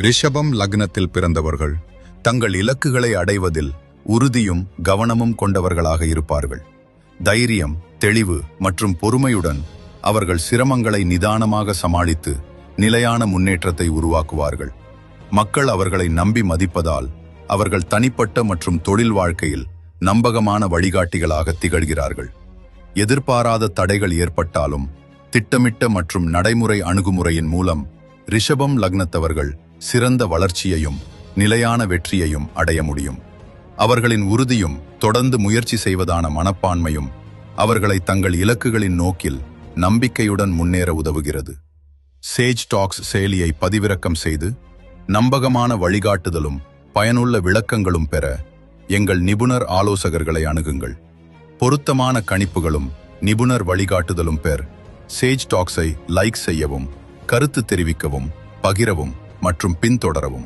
ரிஷபம் லக்னத்தில் பிறந்தவர்கள் தங்கள் இலக்குகளை அடைவதில் உறுதியும் கவனமும் கொண்டவர்களாக இருப்பார்கள். தைரியம், தெளிவு மற்றும் பொறுமையுடன் அவர்கள் சிரமங்களை நிதானமாக சமாளித்து நிலையான முன்னேற்றத்தை உருவாக்குவார்கள். மக்கள் அவர்களை நம்பி மதிப்பதால் அவர்கள் தனிப்பட்ட மற்றும் தொழில் வாழ்க்கையில் நம்பகமான வழிகாட்டிகளாக திகழ்கிறார்கள். எதிர்பாராத தடைகள் ஏற்பட்டாலும் திட்டமிட்ட மற்றும் நடைமுறை அணுகுமுறையின் மூலம் ரிஷபம் லக்னத்தவர்கள் சிறந்த வளர்ச்சியையும் நிலையான வெற்றியையும் அடைய முடியும். அவர்களின் உறுதியும் தொடர்ந்து முயற்சி செய்வதான மனப்பான்மையும் அவர்களை தங்கள் இலக்குகளின் நோக்கில் நம்பிக்கையுடன் முன்னேற உதவுகிறது. சேஜ் டாக்ஸ் செயலியை பதிவிறக்கம் செய்து நம்பகமான வழிகாட்டுதலும் பயனுள்ள விளக்கங்களும் பெற எங்கள் நிபுணர் ஆலோசகர்களை அணுகுங்கள். பொருத்தமான கணிப்புகளும் நிபுணர் வழிகாட்டுதலும் பெற சேஜ் டாக்ஸை லைக் செய்யவும், கருத்து தெரிவிக்கவும், பகிரவும் மற்றும் பின்தொடரவும்.